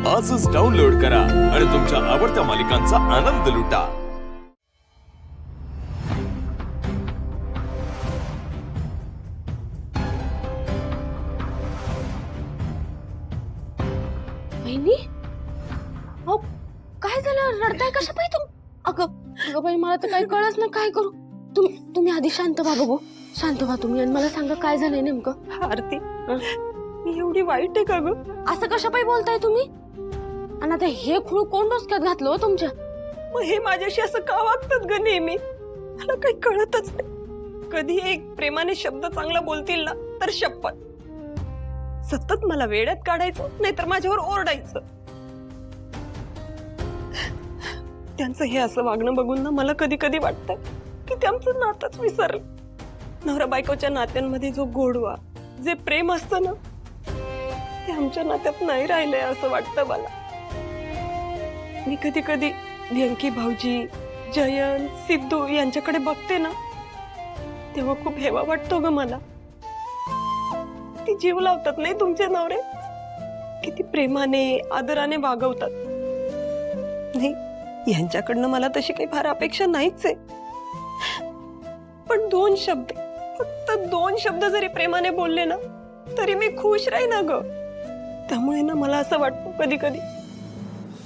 आजच डाउनलोड करा आणि तुमच्या आवडत्या मालिकांचा आनंद लुटा। बहिणी, अहो काय झालं? रडताय कशा पायी तुम? अगं बाई, मला तर काही कळच ना, काय करू? तुम्ही आधी शांत व्हा बघू, शांत व्हा तुम्ही आणि मला सांगा काय झालंय नेमकं। आरती, मी एवढी वाईट आहे का ग? असं कशा पायी बोलताय तुम्ही? आणि आता हे खूळ कोण डोसक्यात घातलं हो तुमच्या? मग हे माझ्याशी असं का वागतात ग नेहमी? मला काही कळतच नाही। कधी एक प्रेमाने शब्द चांगला बोलतील ना तर शपथ, सतत मला वेड्यात काढायचं, नाहीतर माझ्यावर ओरडायचं। त्यांचं हे असं वागणं बघून ना मला कधी कधी वाटतंय की ते आमचं नातंच विसरलं। नवरा बायकोच्या नात्यांमध्ये जो गोडवा, जे प्रेम असतं ना, ते आमच्या नात्यात नाही राहिलंय असं वाटतं मला। मी कधी कधी व्यंकी भाऊजी, जयंत, सिद्धू यांच्याकडे बघते ना, तेव्हा खूप हेवा वाटतो ग मला। ती जीव लावतात नाही तुमचे नवरे, किती प्रेमाने आदराने वागवतात। नाही, यांच्याकडनं मला तशी काही फार अपेक्षा नाहीच आहे, पण दोन शब्द, फक्त दोन शब्द जरी प्रेमाने बोलले ना तरी मी खुश राही ना ग। त्यामुळे ना मला असं वाटतं कधी कधी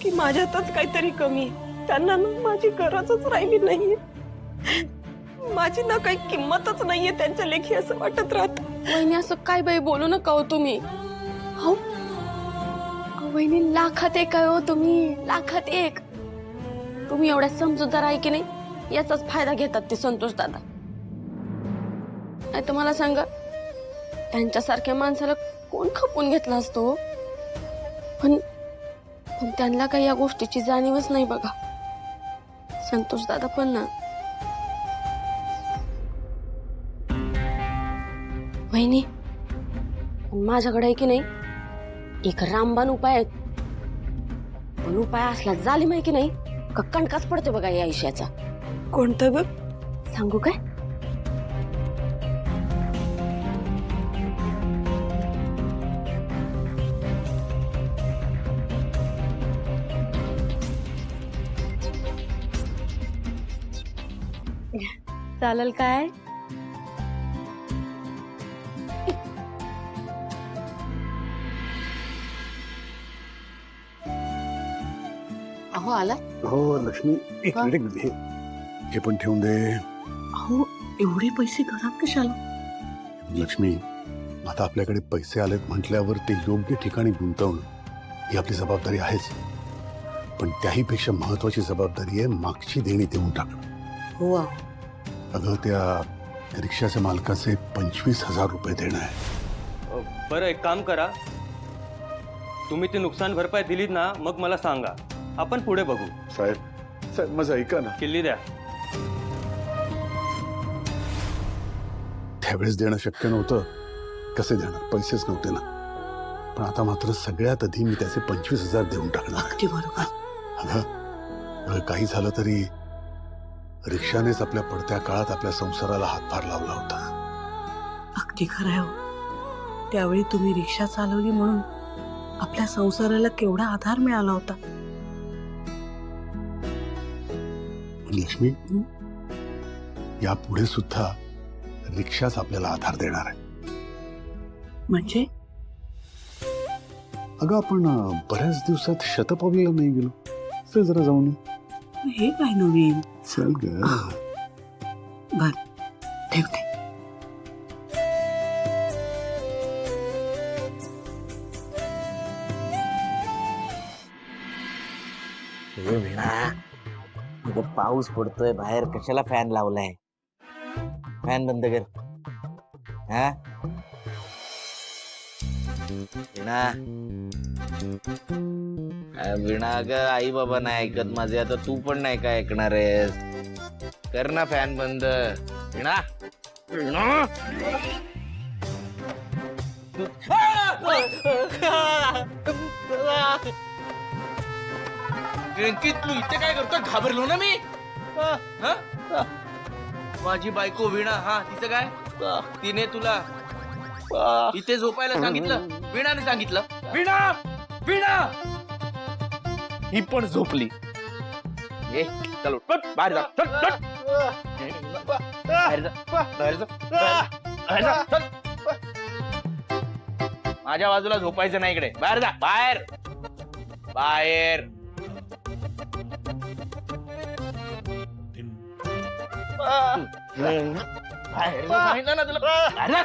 की माझ्यातच काहीतरी कमी आहे, त्यांना ना माझी गरजच राहिली नाहीये, माझी ना काही किंमतच नाहीये त्यांच्या लेखी, असं वाटत राहत। वहिनी, असं काय बाई बोलू नका हो तुम्ही। हो वहिनी, लाखात एक आहे हो तुम्ही, लाखात एक। तुम्ही एवढ्या समजूतदार आहे की नाही, याचाच फायदा घेतात ते संतोष दादा। नाही तर मला सांगा, त्यांच्यासारख्या माणसाला कोण खपून घेतला असतो? पण त्यांना काही या गोष्टीची जाणीवच नाही बघा, संतोष दादा पण ना। वहिनी, माझ्याकडे आहे की नाही एक रामबाण उपाय आहे, पण उपाय असला जालिम आहे की नाही का कणकाच पडते बघा या आयुष्याचा। कोणतं ग? सांगू काय? चालेल काय? अहो आला? हो लक्ष्मी, एक का? मिनिट हे पण ठेवून दे। अहो, एवढे पैसे घरात कशाला? लक्ष्मी, आता आपल्याकडे पैसे आलेत म्हटल्यावर ते योग्य ठिकाणी गुंतवणं ही आपली जबाबदारी आहेच, पण त्याही पेक्षा महत्वाची जबाबदारी आहे मागची देणी देऊन टाकणं। हो, अगं, त्या रिक्षाच्या मालकाचे 25,000 रुपये देणं आहे। बरं, एक काम करा, तुम्ही ती नुकसान भरपाई दिलीत ना, मग मला सांगा, आपण पुढे बघू। साहेब माझं ऐका ना। किल्ली द्या। त्यावेळेस देणं शक्य नव्हतं, कसे देणार, पैसेच नव्हते ना, पण आता मात्र सगळ्यात आधी मी त्याचे 25,000 देऊन टाकणार। अगदी बरोबर। अगं, काही झालं तरी रिक्षानेच आपल्या पडत्या काळात आपल्या संसाराला हातभार लावला होता। अगदी खरं आहे हो। त्यावेळी तुम्ही रिक्षा चालवली म्हणून आपल्या संसाराला केवढा आधार मिळाला होता। लक्ष्मी, यापुढे सुद्धा रिक्षाच आपल्याला आधार देणार आहे। म्हणजे? अगं, आपण बऱ्याच दिवसात शतपावलीला नाही गेलो, चल जरा जाऊन येऊ। हे काय नवीन? चल ग। बर, ठेवते। इथं पाऊस पडतोय बाहेर, कशाला फॅन लावलाय? फॅन बंद कर। हा वीणा, वीणा ग, आई बाबा नाही ऐकत माझे, आता तू पण नाही का ऐकणार आहेस? कर ना फॅन बंद। वीणा, वीणा, तू इथे काय करतोय? घाबरलो ना मी। माझी बायको वीणा, हा तिचं काय? तिने तुला इथे झोपायला सांगितलं? वीणाने सांगितलं? वीणा, वीणा, ही पण झोपली. ए चल उठ, उठ, बाहेर जा, चल, चल. बाहेर जा, बाहेर जा, बाहेर जा, चल. माझ्या बाजूला झोपायचं नाही इकडे. बाहेर जा, बाहेर बाहेर. बाहेर जा, सांगितलं ना तुला. बाहेर जा.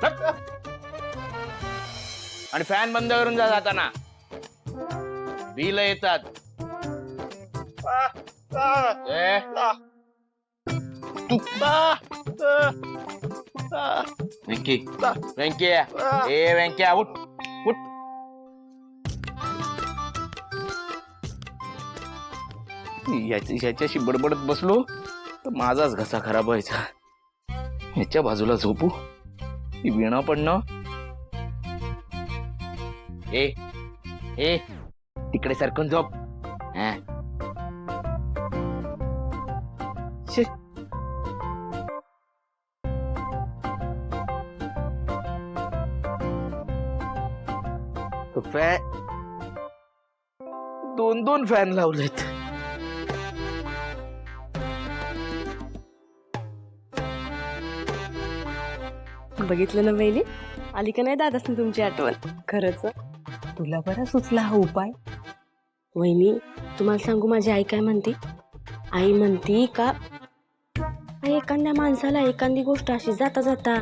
चल. आणि फॅन बंद करून जा जाताना. बिल येतात. ए. वेंकी, वेंकी, ए वेंक्या उठ, उठ. ह्याच्याशी बडबडत बसलो तर माझाच घसा खराब व्हायचा. ह्याच्या बाजूला झोपू, ही वीणा पण ना. ए ए तिकडे सरकून झोप. हा. शी. तो फॅन, दोन दोन फॅन लावलेत. बघितलं ना बहिणी, आली का नाही दादासनी तुमची आठवण. खरंच तुला बरा सुचला हा उपाय. वहिनी तुम्हाला सांगू माझी आई काय म्हणते. आई म्हणती का एखाद्या माणसाला एखादी गोष्ट अशी जाता जाता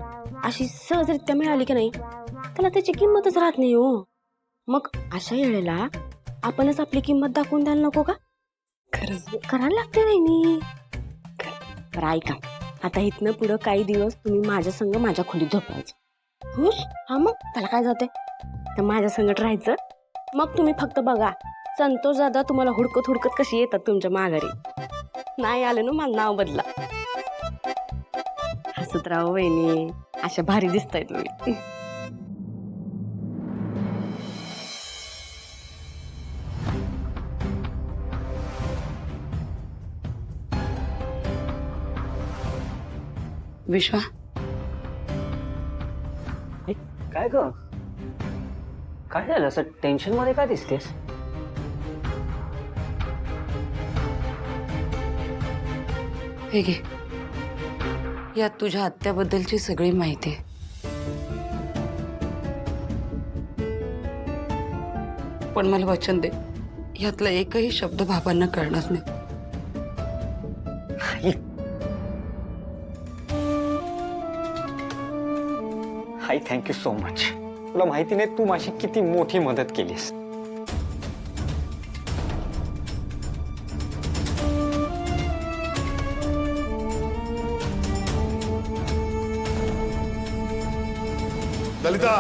अशी सहजरित्या मिळाली की नाही त्याला त्याची किंमतच राहत नाही हो. मग अशा वेळेला आपणच आपली किंमत दाखवून द्यायला नको का. खरंच करायला लागते वहिनी. बरं ऐका, आता इथनं पुढं काही दिवस तुम्ही माझ्या संग माझ्या खोलीत झोपायचं. हुश. हा मग त्याला काय जाते, तर माझ्या संगत राहायचं. मग तुम्ही फक्त बघा संतोष दादा तुम्हाला हुडकत हुडकत कशी येतात तुमच्या माघारी. नाही आलं ना माझं नाव बदला. हसत राहो वहिनी, अशा भारी दिसताय तुम्ही. विश्वा, काय ग, काय झालं असं टेन्शन मध्ये काय दिसतेस? हे घे, यात तुझ्या आत्याबद्दलची सगळी माहिती आहे. पण मला वचन दे, यातला एकही शब्द बाबांना कळणार नाही. आई थँक्यू सो मच. तुला माहिती नाही तू माझी किती मोठी मदत केलीस. ललिता,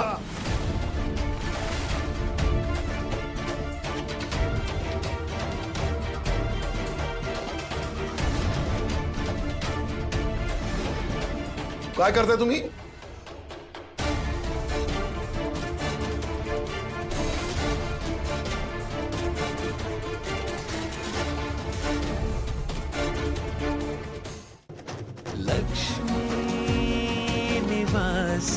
काय करताय तुम्ही? लक्ष्मी निवास